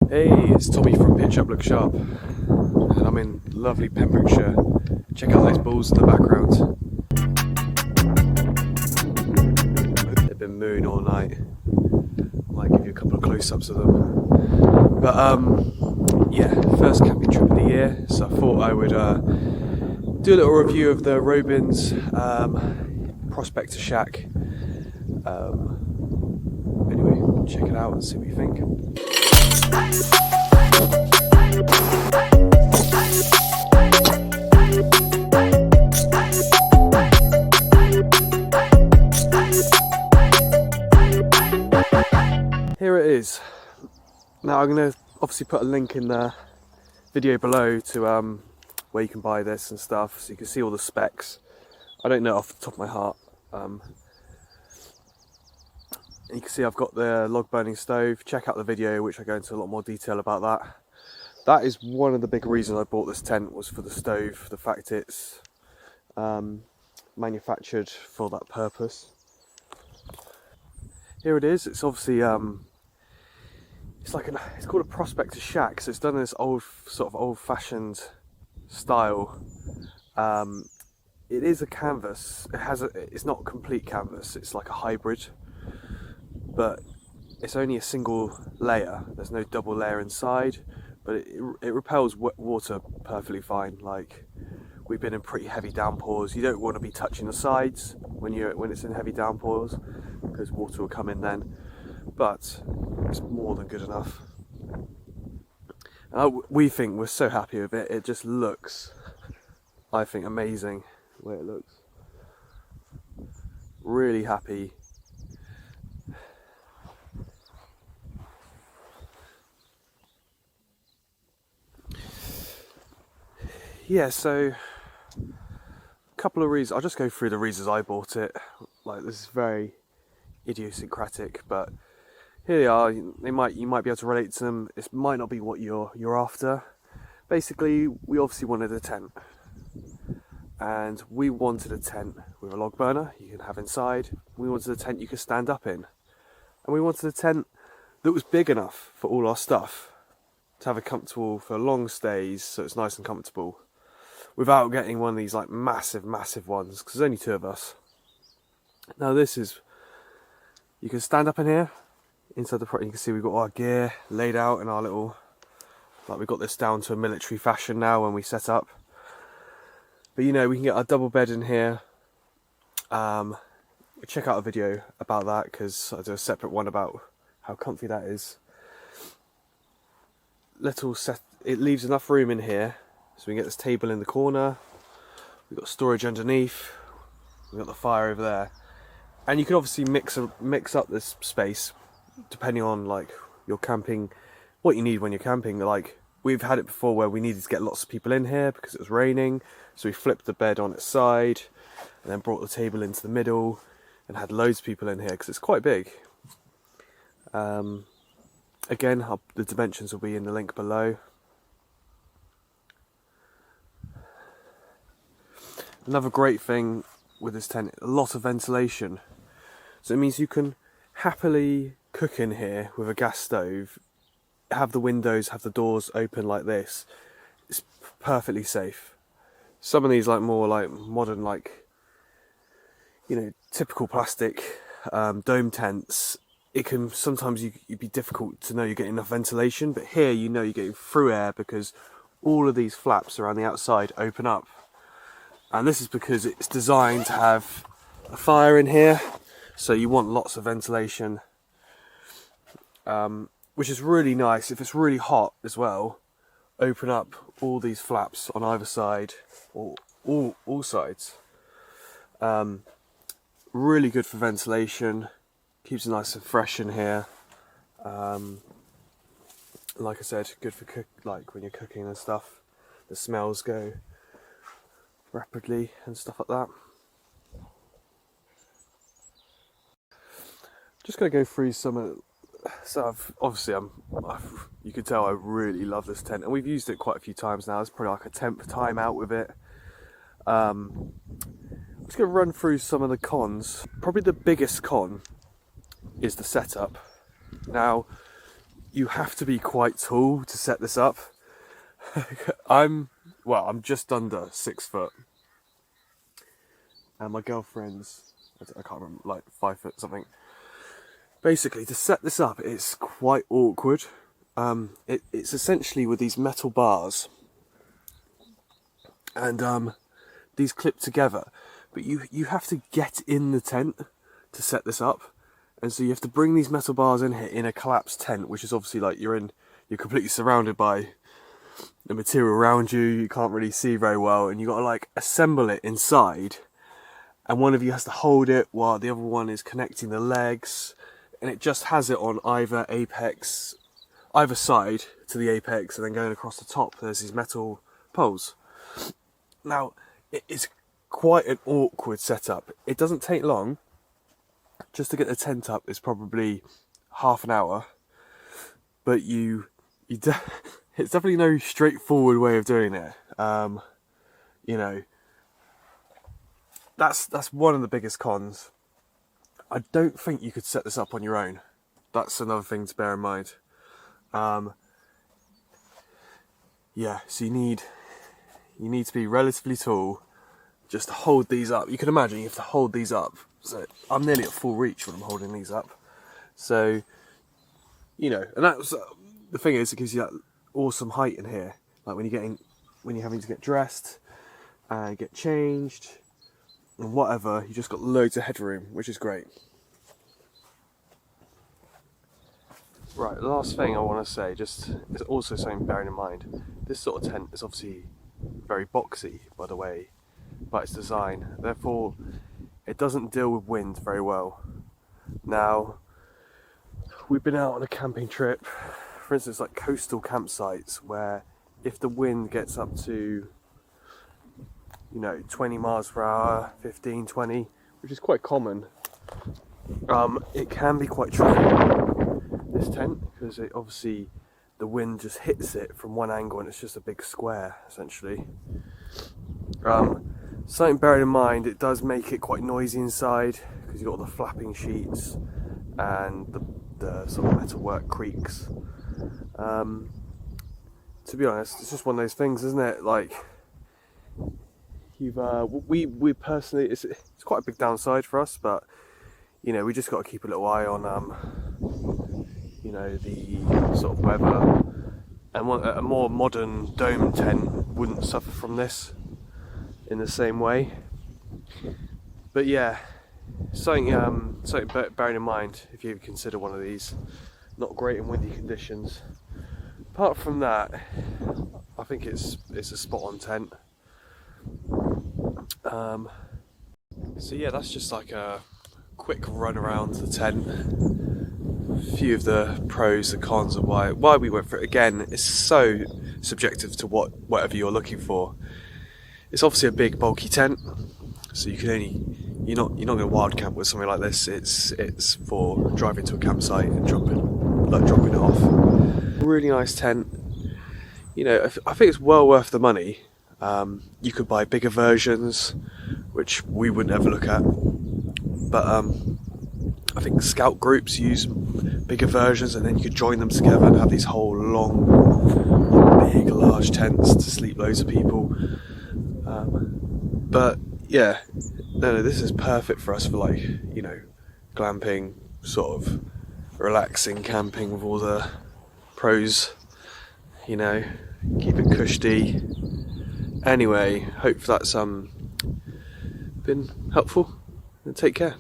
Hey, it's Tommy from Pitch Up Look Sharp, and I'm in lovely Pembrokeshire. Check out those bulls in the background. They've been mooing all night. I might give you a couple of close-ups of them. But yeah, first camping trip of the year, so I thought I would do a little review of the Robens Prospector shack. Anyway, check it out and see what you think. Here it is. Now I'm going to obviously put a link in the video below to where you can buy this and stuff, so you can see all the specs. I don't know off the top of my heart. You can see I've got the log burning stove. Check out the video, which I go into a lot more detail about that. That is one of the big reasons I bought this tent, was for the stove, the fact it's manufactured for that purpose. Here it is. It's obviously it's called a Prospector shack, so it's done in this old-fashioned style. It is a canvas. It's not complete canvas. It's like a hybrid, but it's only a single layer. There's no double layer inside, but it repels water perfectly fine. Like, we've been in pretty heavy downpours. You don't want to be touching the sides when it's in heavy downpours, because water will come in then. But it's more than good enough. We're so happy with it. It just looks, I think, amazing the way it looks. Really happy. Yeah, so a couple of reasons. I'll just go through the reasons I bought it. Like, this is very idiosyncratic, but here they are. You might be able to relate to them. It might not be what you're after. Basically, we obviously wanted a tent, and we wanted a tent with a log burner you can have inside. We wanted a tent you could stand up in, and we wanted a tent that was big enough for all our stuff, to have it comfortable for long stays, so it's nice and comfortable, without getting one of these like massive ones, because there's only two of us. Now this is, you can stand up in here inside the front. You can see we've got our gear laid out in our little, like, we've got this down to a military fashion now when we set up. But you know, we can get our double bed in here. Check out a video about that, because I do a separate one about how comfy that is. It leaves enough room in here, so we can get this table in the corner. We've got storage underneath. We've got the fire over there, and you can obviously mix up this space depending on like your camping, what you need when you're camping. Like, we've had it before where we needed to get lots of people in here because it was raining, so we flipped the bed on its side and then brought the table into the middle and had loads of people in here because it's quite big. Again, the dimensions will be in the link below. Another great thing with this tent, a lot of ventilation. So it means you can happily cook in here with a gas stove, have the windows, have the doors open like this. It's perfectly safe. Some of these, like, more like modern, like, you know, typical plastic dome tents, it can sometimes you'd be difficult to know you're getting enough ventilation, but here you know you're getting through air because all of these flaps around the outside open up. And this is because it's designed to have a fire in here, so you want lots of ventilation, which is really nice. If it's really hot as well, open up all these flaps on either side, or all sides. Really good for ventilation, keeps it nice and fresh in here. Like I said, good for like when you're cooking and stuff. The smells go rapidly and stuff like that. Just going to go through some of. So you can tell I really love this tent, and we've used it quite a few times now. It's probably like a 10th time out with it. I'm just going to run through some of the cons. Probably the biggest con is the setup. Now, you have to be quite tall to set this up. I'm just under 6 foot, and my girlfriend's, I can't remember, like 5 foot something. Basically, to set this up, it's quite awkward. It's essentially with these metal bars, and these clip together, but you have to get in the tent to set this up, and so you have to bring these metal bars in here in a collapsed tent, which is obviously like you're completely surrounded by the material around you. You can't really see very well, and you got to like assemble it inside, and one of you has to hold it while the other one is connecting the legs, and it just has it on either side to the apex, and then going across the top there's these metal poles. Now, it is quite an awkward setup. It doesn't take long. Just to get the tent up is probably half an hour, but it's definitely no straightforward way of doing it. You know, that's one of the biggest cons. I don't think you could set this up on your own. That's another thing to bear in mind. Yeah, so you need to be relatively tall just to hold these up. You can imagine you have to hold these up. So I'm nearly at full reach when I'm holding these up. So, you know, and that's the thing is, it gives you that awesome height in here. Like when you're having to get dressed and get changed and whatever, you just got loads of headroom, which is great. Right, the last thing I want to say, just is also something bearing in mind. This sort of tent is obviously very boxy by its design. Therefore, it doesn't deal with wind very well. Now, we've been out on a camping trip, for instance, like coastal campsites, where if the wind gets up to, 20 miles per hour, 15, 20, which is quite common, it can be quite tricky, this tent, because obviously the wind just hits it from one angle and it's just a big square, essentially. Something bearing in mind, it does make it quite noisy inside, because you've got all the flapping sheets and the sort of metalwork creaks. To be honest, it's just one of those things, isn't it? Like, we personally, it's quite a big downside for us, but we just got to keep a little eye on the sort of weather, and a more modern dome tent wouldn't suffer from this in the same way. But yeah, something bearing in mind if you consider one of these. Not great in windy conditions. Apart from that, I think it's a spot on tent. So yeah, that's just like a quick run around the tent. A few of the pros, the cons, and why we went for it. Again, it's so subjective to whatever you're looking for. It's obviously a big, bulky tent, so you're not going to wild camp with something like this. It's for driving to a campsite and dropping it off. Really nice tent. I think it's well worth the money. You could buy bigger versions, which we would never look at. But I think scout groups use bigger versions, and then you could join them together and have these whole long, big, large tents to sleep loads of people. But yeah, no, this is perfect for us for glamping, sort of relaxing camping with all the pros, keep it cushy. Anyway, hope that's been helpful, and take care.